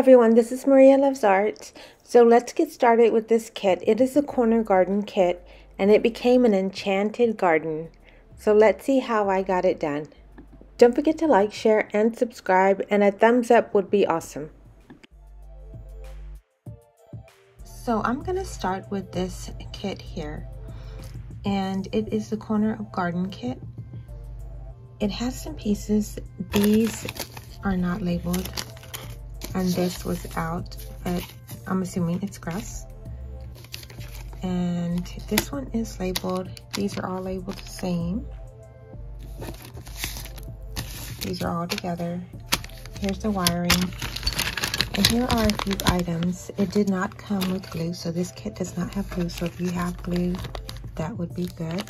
everyone, this is Maria Loves Art. So let's get started with this kit. It is a corner garden kit and it became an enchanted garden. So let's see how I got it done. Don't forget to like, share, and subscribe, and a thumbs up would be awesome. So I'm going to start with this kit here, and it is the corner of garden kit. It has some pieces. These are not labeled, and this was out, but I'm assuming it's grass. And this one is labeled. These are all labeled the same. These are all together. Here's the wiring. And here are a few items. It did not come with glue, so this kit does not have glue. So if you have glue, that would be good.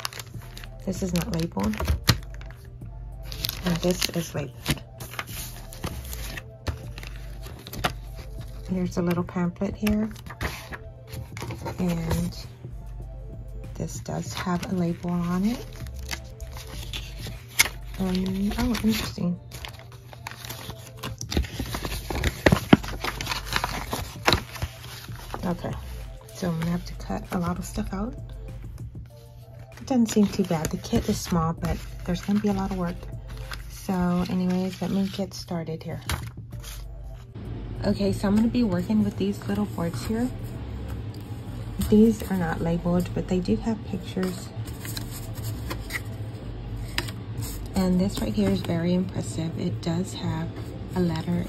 This is not labeled. And this is labeled. Here's a little pamphlet here. And this does have a label on it. Oh, interesting. Okay, so I'm gonna have to cut a lot of stuff out. It doesn't seem too bad. The kit is small, but there's gonna be a lot of work. So anyways, let me get started here. Okay, so I'm gonna be working with these little boards here. These are not labeled, but they do have pictures. And this right here is very impressive. It does have a letter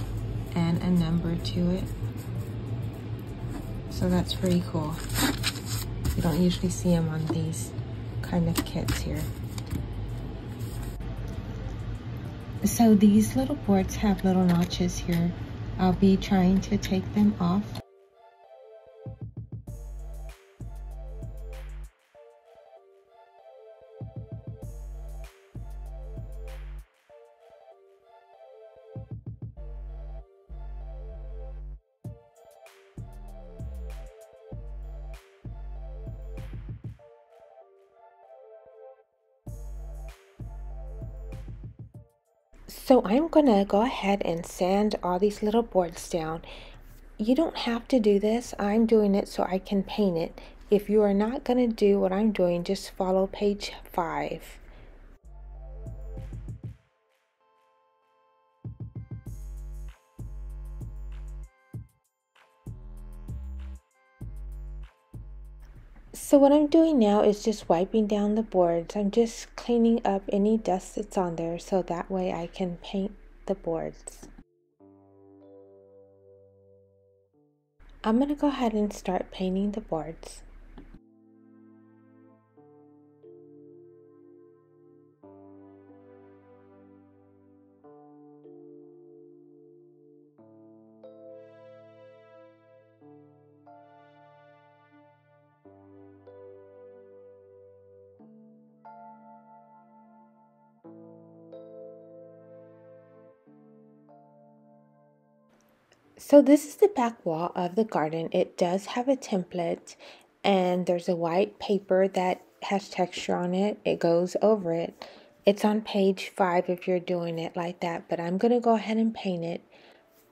and a number to it. So that's pretty cool. You don't usually see them on these kind of kits here. So these little boards have little notches here. I'll be trying to take them off. So I'm gonna go ahead and sand all these little boards down. You don't have to do this. I'm doing it so I can paint it. If you are not gonna do what I'm doing, just follow page 5. So what I'm doing now is just wiping down the boards. I'm just cleaning up any dust that's on there so that way I can paint the boards. I'm going to go ahead and start painting the boards. So this is the back wall of the garden. It does have a template, and there's a white paper that has texture on it. It goes over it. It's on page 5 if you're doing it like that, but I'm going to go ahead and paint it.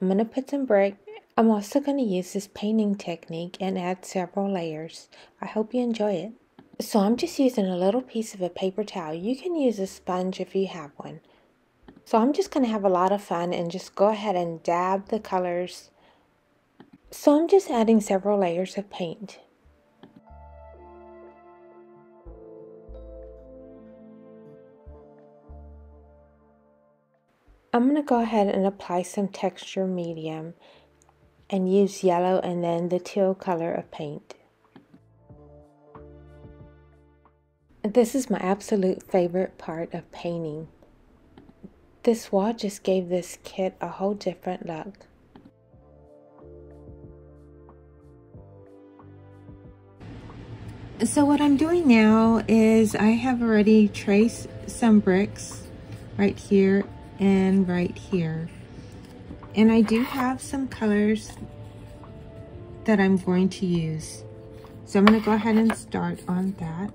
I'm going to put some brick. I'm also going to use this painting technique and add several layers. I hope you enjoy it. So I'm just using a little piece of a paper towel. You can use a sponge if you have one. So I'm just going to have a lot of fun and just go ahead and dab the colors. So I'm just adding several layers of paint. I'm going to go ahead and apply some texture medium and use yellow and then the teal color of paint. This is my absolute favorite part of painting. This wall just gave this kit a whole different look. So what I'm doing now is I have already traced some bricks right here and right here. And I do have some colors that I'm going to use. So I'm going to go ahead and start on that.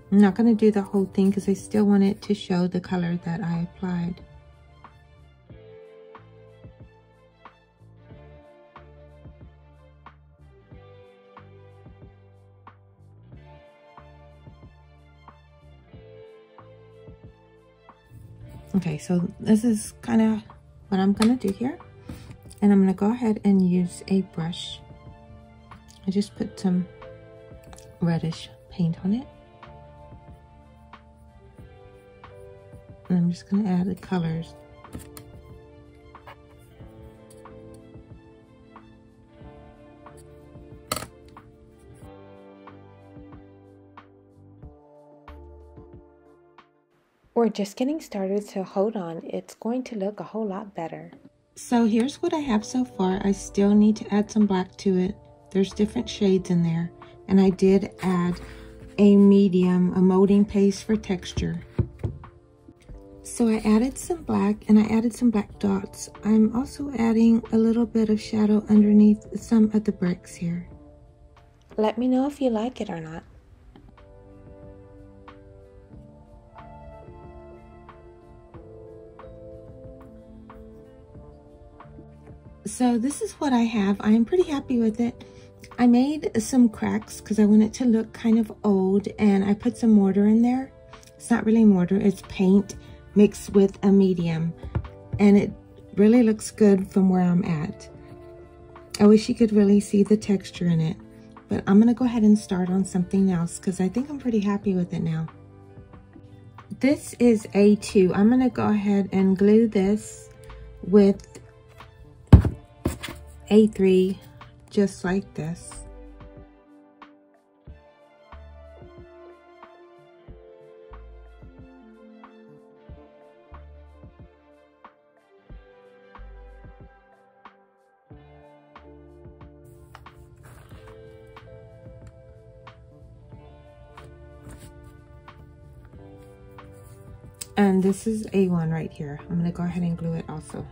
I'm not going to do the whole thing because I still want it to show the color that I applied. Okay, so this is kind of what I'm gonna do here. And I'm gonna go ahead and use a brush. I just put some reddish paint on it. And I'm just gonna add the colors. We're just getting started, so hold on. It's going to look a whole lot better. So here's what I have so far. I still need to add some black to it. There's different shades in there. And I did add a medium, a molding paste for texture. So I added some black and I added some black dots. I'm also adding a little bit of shadow underneath some of the bricks here. Let me know if you like it or not. So this is what I have. I'm pretty happy with it. I made some cracks because I want it to look kind of old, and I put some mortar in there. It's not really mortar, it's paint mixed with a medium, and it really looks good from where I'm at. I wish you could really see the texture in it, but I'm gonna go ahead and start on something else because I think I'm pretty happy with it now. This is A2. I'm gonna go ahead and glue this with A3 just like this. And this is A1 right here. I'm gonna go ahead and glue it also.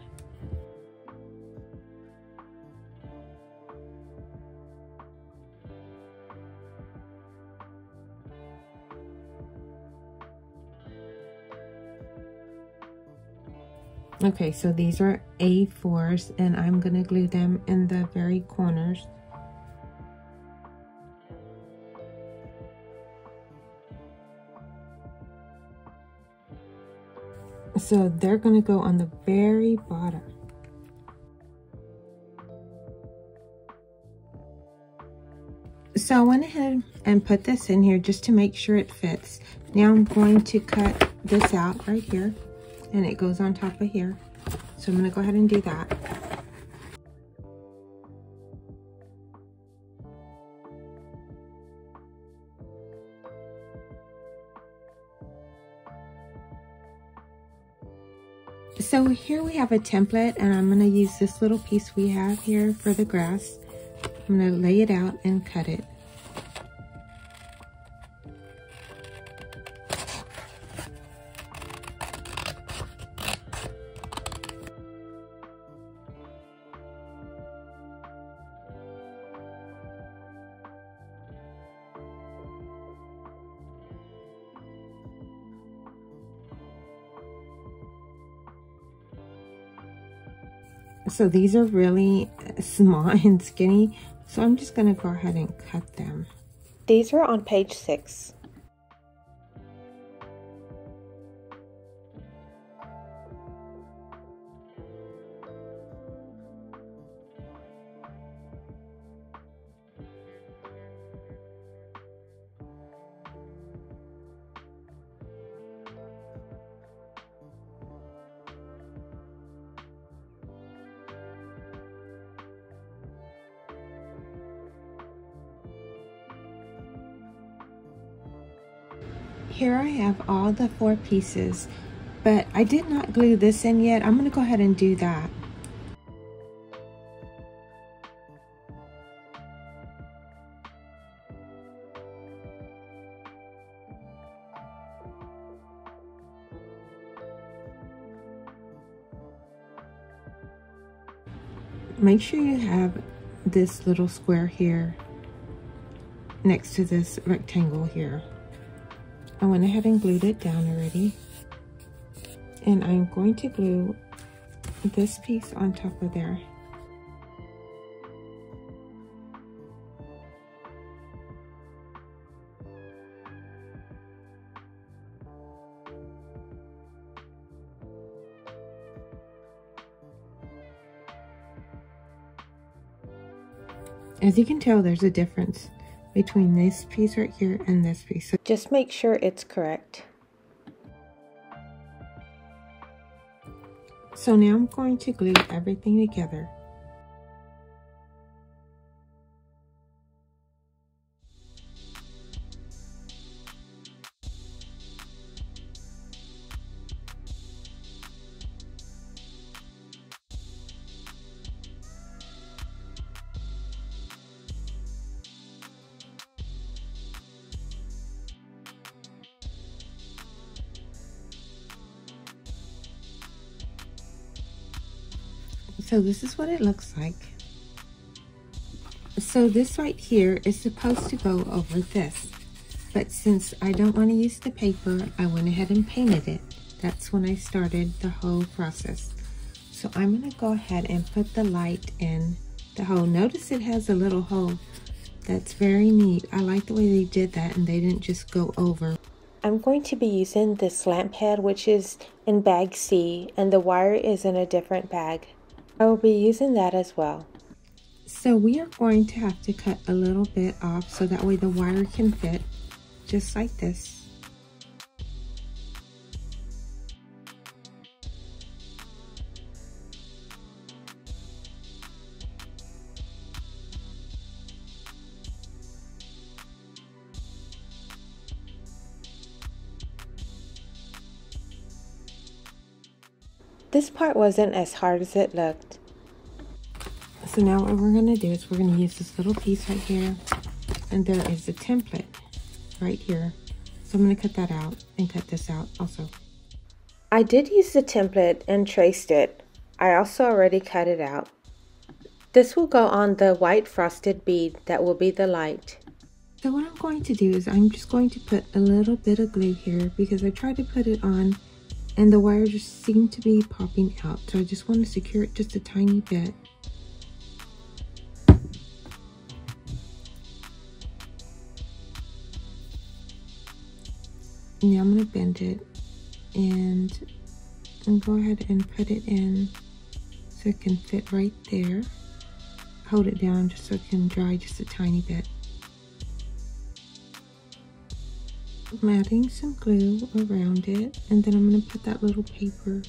Okay, so these are A4s and I'm gonna glue them in the very corners. So they're gonna go on the very bottom. So I went ahead and put this in here just to make sure it fits. Now I'm going to cut this out right here, and it goes on top of here. So I'm gonna go ahead and do that. So here we have a template, and I'm gonna use this little piece we have here for the grass. I'm gonna lay it out and cut it. So these are really small and skinny, so I'm just gonna go ahead and cut them. These are on page 6. Here I have all the 4 pieces, but I did not glue this in yet. I'm gonna go ahead and do that. Make sure you have this little square here next to this rectangle here. I went ahead and glued it down already. And I'm going to glue this piece on top of there. As you can tell, there's a difference between this piece right here and this piece. So just make sure it's correct. So now I'm going to glue everything together. So this is what it looks like. So this right here is supposed to go over this, but since I don't want to use the paper, I went ahead and painted it. That's when I started the whole process. So I'm going to go ahead and put the light in the hole. Notice it has a little hole. That's very neat. I like the way they did that and they didn't just go over. I'm going to be using this lamp head, which is in bag C, and the wire is in a different bag. I will be using that as well. So we are going to have to cut a little bit off so that way the wire can fit just like this. This part wasn't as hard as it looked. So now what we're going to do is we're going to use this little piece right here, and there is a template right here. So I'm going to cut that out and cut this out also. I did use the template and traced it. I also already cut it out. This will go on the white frosted bead that will be the light. So what I'm going to do is I'm just going to put a little bit of glue here because I tried to put it on and the wire just seemed to be popping out. So I just want to secure it just a tiny bit. Now I'm going to bend it and go ahead and put it in so it can fit right there. Hold it down just so it can dry just a tiny bit. I'm adding some glue around it, and then I'm going to put that little paper.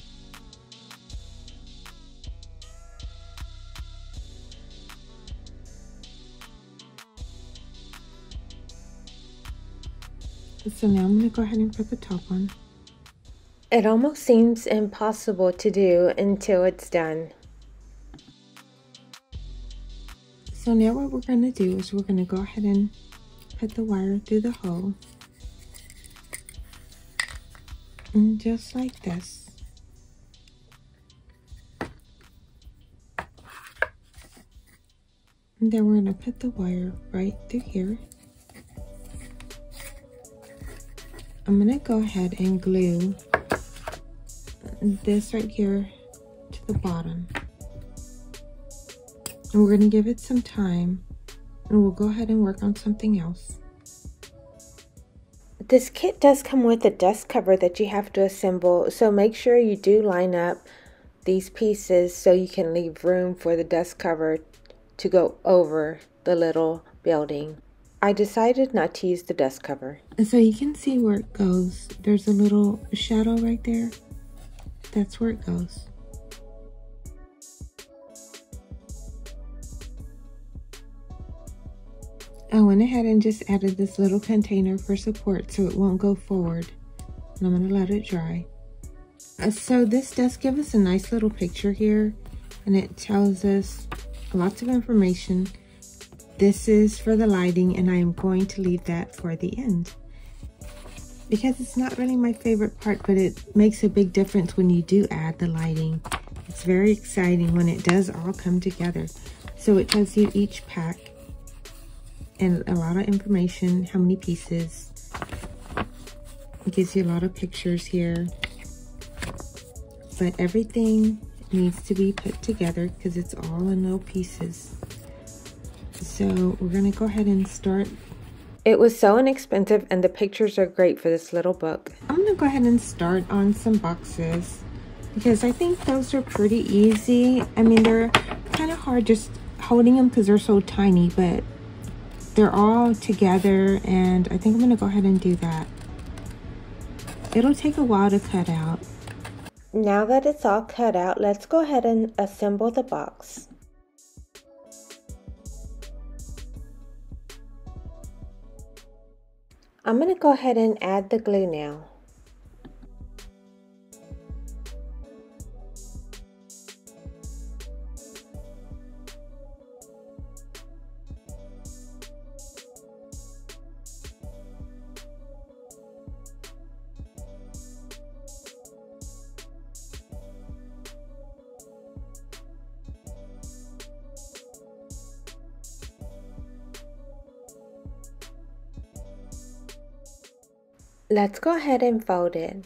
So now I'm going to go ahead and put the top on. It almost seems impossible to do until it's done. So now what we're going to do is we're going to go ahead and put the wire through the hole. And just like this. And then we're going to put the wire right through here. I'm going to go ahead and glue this right here to the bottom. And we're going to give it some time and we'll go ahead and work on something else. This kit does come with a dust cover that you have to assemble, so make sure you do line up these pieces so you can leave room for the dust cover to go over the little building. I decided not to use the dust cover. And so you can see where it goes. There's a little shadow right there. That's where it goes. I went ahead and just added this little container for support so it won't go forward. And I'm going to let it dry. So this does give us a nice little picture here. And it tells us lots of information. This is for the lighting, and I am going to leave that for the end. Because it's not really my favorite part, but it makes a big difference when you do add the lighting. It's very exciting when it does all come together. So it tells you each pack. And a lot of information, how many pieces. It gives you a lot of pictures here. But everything needs to be put together because it's all in little pieces. So we're going to go ahead and start. It was so inexpensive and the pictures are great for this little book. I'm going to go ahead and start on some boxes because I think those are pretty easy. I mean, they're kind of hard just holding them because they're so tiny, but they're all together, and I think I'm gonna go ahead and do that. It'll take a while to cut out. Now that it's all cut out, let's go ahead and assemble the box. I'm gonna go ahead and add the glue now. Let's go ahead and fold it.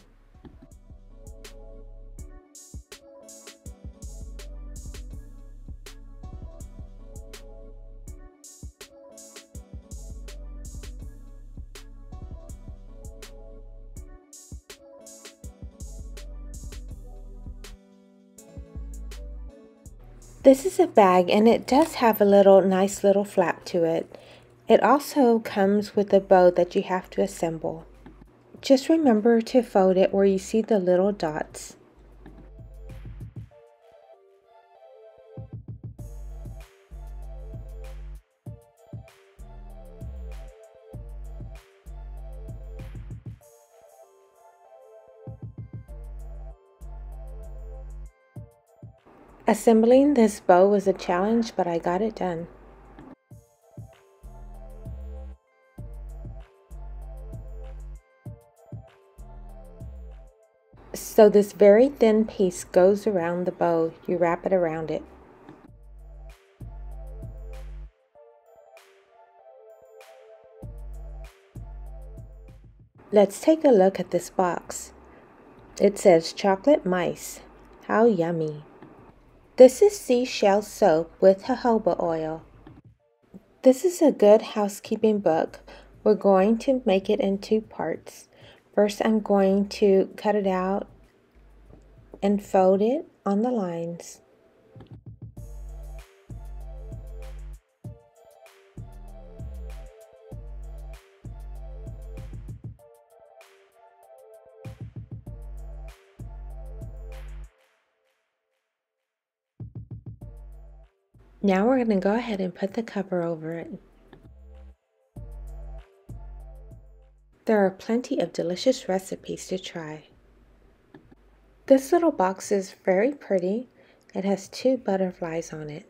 This is a bag, and it does have a nice little flap to it. It also comes with a bow that you have to assemble. Just remember to fold it where you see the little dots. Assembling this bow was a challenge, but I got it done. So this very thin piece goes around the bow. You wrap it around it. Let's take a look at this box. It says chocolate mice. How yummy. This is seashell soap with jojoba oil. This is a good housekeeping book. We're going to make it in two parts. First, I'm going to cut it out and fold it on the lines. Now we're going to go ahead and put the cover over it. There are plenty of delicious recipes to try. This little box is very pretty. It has two butterflies on it.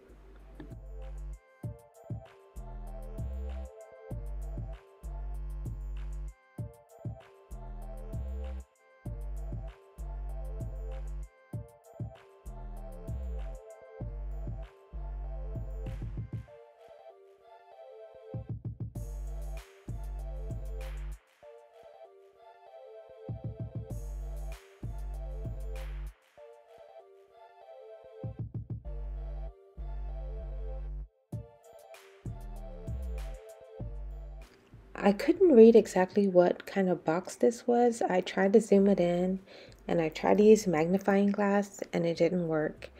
I couldn't read exactly what kind of box this was. I tried to zoom it in and I tried to use a magnifying glass and it didn't work.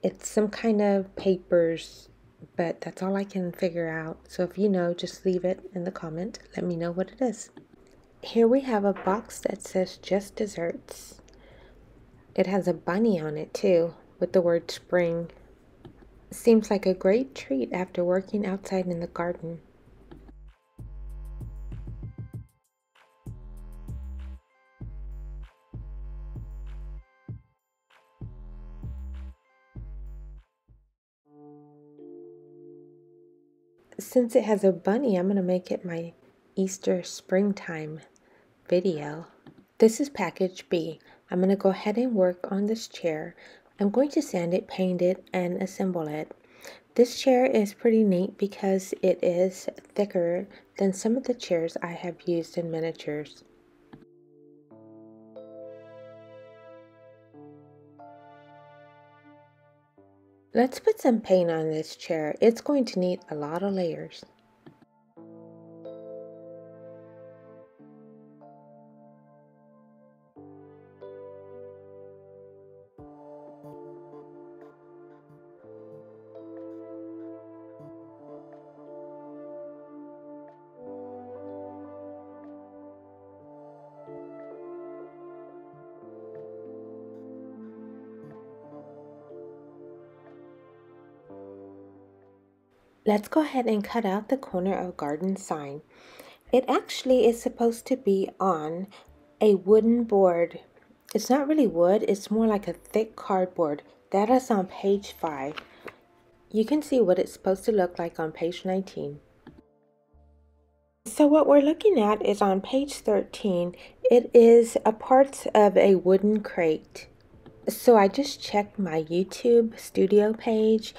It's some kind of papers, but that's all I can figure out. So if you know, just leave it in the comment. Let me know what it is. Here we have a box that says just desserts. It has a bunny on it too, with the word spring. Seems like a great treat after working outside in the garden. Since it has a bunny, I'm going to make it my Easter springtime video. This is package B. I'm going to go ahead and work on this chair. I'm going to sand it, paint it, and assemble it. This chair is pretty neat because it is thicker than some of the chairs I have used in miniatures. Let's put some paint on this chair. It's going to need a lot of layers. Let's go ahead and cut out the corner of garden sign. It actually is supposed to be on a wooden board. It's not really wood, it's more like a thick cardboard. That is on page 5. You can see what it's supposed to look like on page 19. So what we're looking at is on page 13. It is a part of a wooden crate. So I just checked my YouTube studio page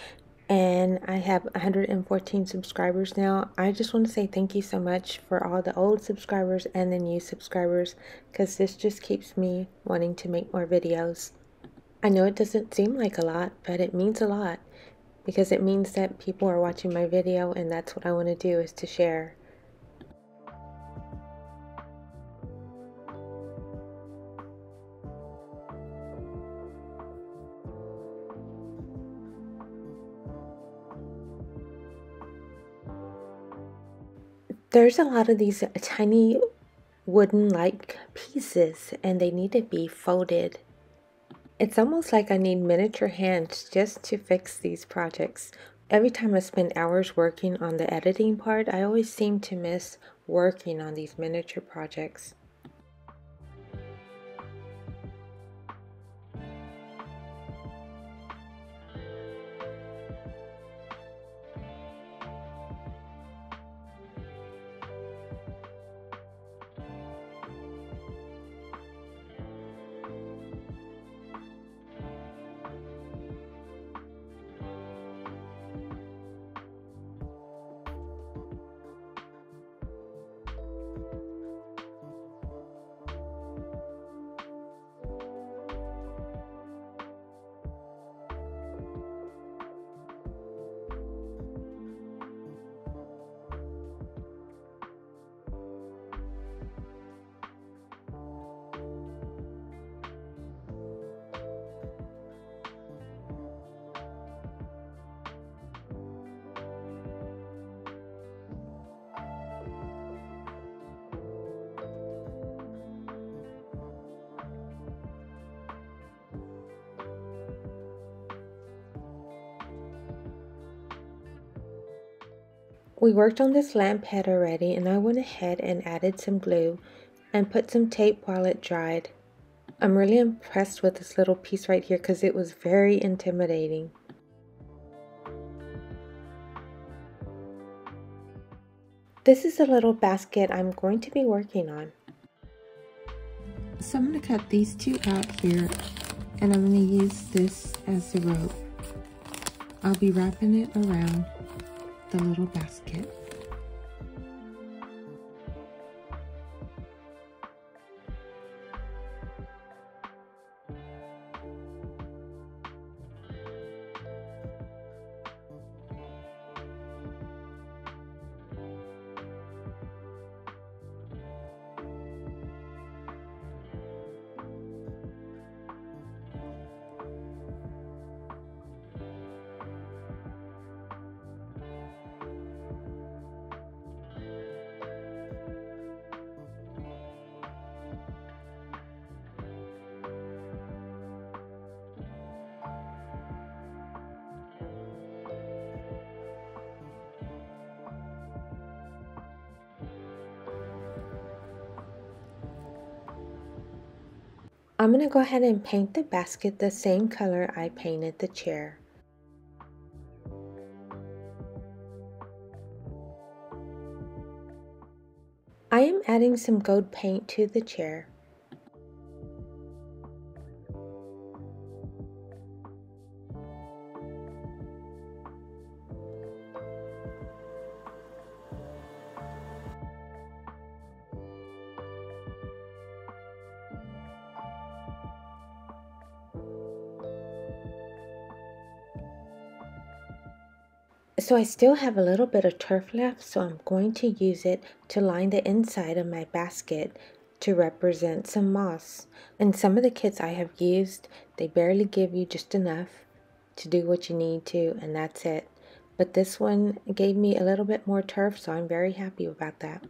and I have 114 subscribers now. I just want to say thank you so much for all the old subscribers and the new subscribers, because this just keeps me wanting to make more videos. I know it doesn't seem like a lot, but it means a lot, because it means that people are watching my video, and that's what I want to do, is to share. There's a lot of these tiny wooden-like pieces, and they need to be folded. It's almost like I need miniature hands just to fix these projects. Every time I spend hours working on the editing part, I always seem to miss working on these miniature projects. We worked on this lamp head already, and I went ahead and added some glue and put some tape while it dried. I'm really impressed with this little piece right here because it was very intimidating. This is a little basket I'm going to be working on. So I'm going to cut these two out here, and I'm going to use this as the rope. I'll be wrapping it around the little basket. I'm going to go ahead and paint the basket the same color I painted the chair. I am adding some gold paint to the chair. So I still have a little bit of turf left, so I'm going to use it to line the inside of my basket to represent some moss. And some of the kits I have used, they barely give you just enough to do what you need to, and that's it. But this one gave me a little bit more turf, so I'm very happy about that.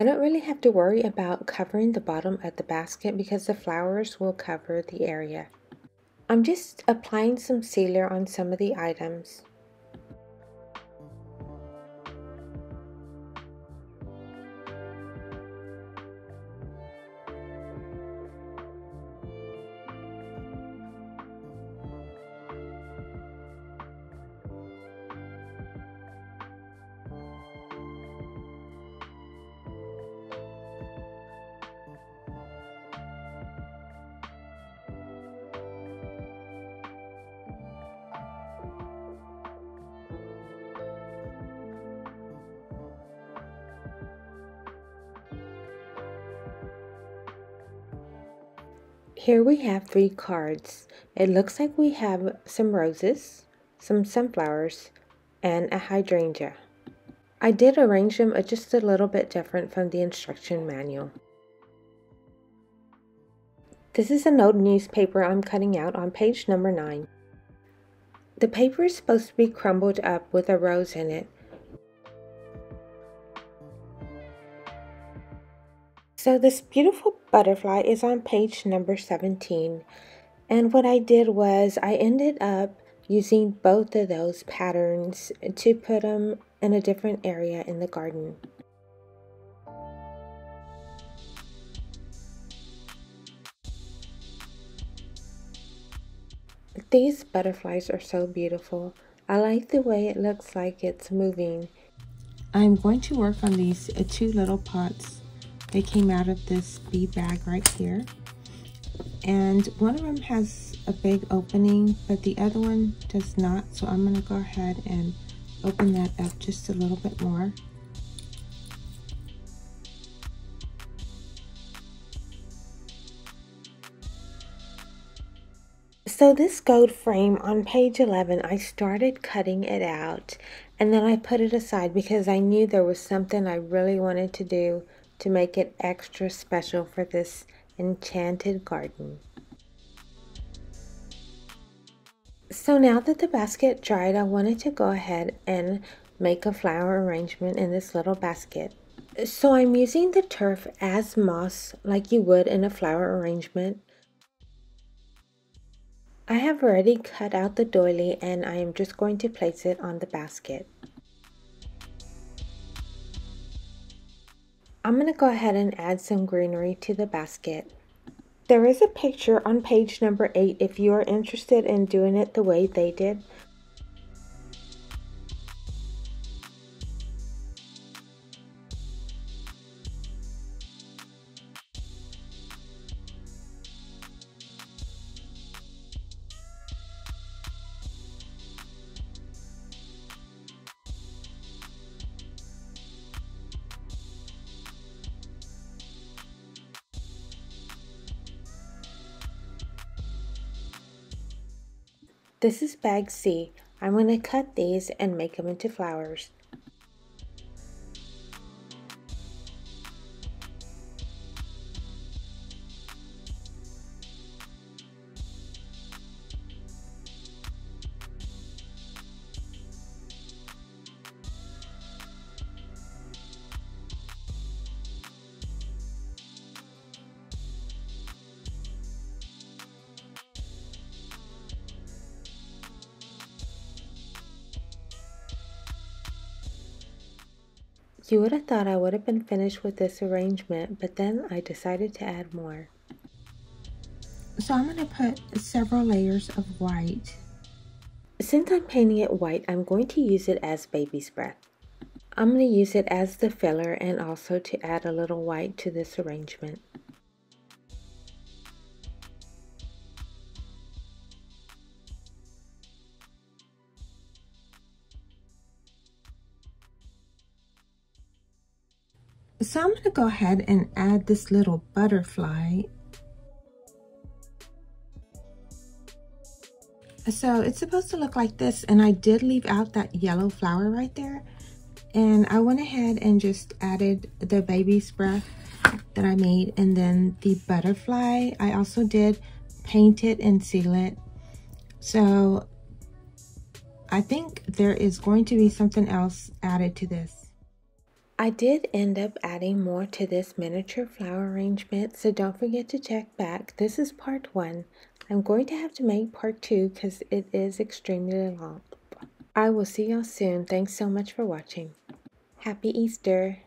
don't really have to worry about covering the bottom of the basket because the flowers will cover the area. I'm just applying some sealer on some of the items. Here we have 3 cards. It looks like we have some roses, some sunflowers, and a hydrangea. I did arrange them just a little bit different from the instruction manual. This is an old newspaper I'm cutting out on page number 9. The paper is supposed to be crumbled up with a rose in it. So this beautiful butterfly is on page number 17. And what I did was I ended up using both of those patterns to put them in a different area in the garden. These butterflies are so beautiful. I like the way it looks like it's moving. I'm going to work on these 2 little pots. They came out of this bead bag right here. And one of them has a big opening, but the other one does not. So I'm going to go ahead and open that up just a little bit more. So this gold frame on page 11, I started cutting it out and then I put it aside because I knew there was something I really wanted to do to make it extra special for this enchanted garden. So now that the basket dried, I wanted to go ahead and make a flower arrangement in this little basket. So I'm using the turf as moss like you would in a flower arrangement. I have already cut out the doily and I am just going to place it on the basket. I'm going to go ahead and add some greenery to the basket. There is a picture on page number 8 if you are interested in doing it the way they did. This is bag C. I'm going to cut these and make them into flowers. You would have thought I would have been finished with this arrangement, but then I decided to add more. So I'm going to put several layers of white. Since I'm painting it white, I'm going to use it as baby's breath. I'm going to use it as the filler and also to add a little white to this arrangement. So I'm going to go ahead and add this little butterfly. So it's supposed to look like this, and I did leave out that yellow flower right there. And I went ahead and just added the baby's breath that I made, and then the butterfly. I also did paint it and seal it. So I think there is going to be something else added to this. I did end up adding more to this miniature flower arrangement, so don't forget to check back. This is part 1. I'm going to have to make part 2 because it is extremely long. I will see y'all soon. Thanks so much for watching. Happy Easter!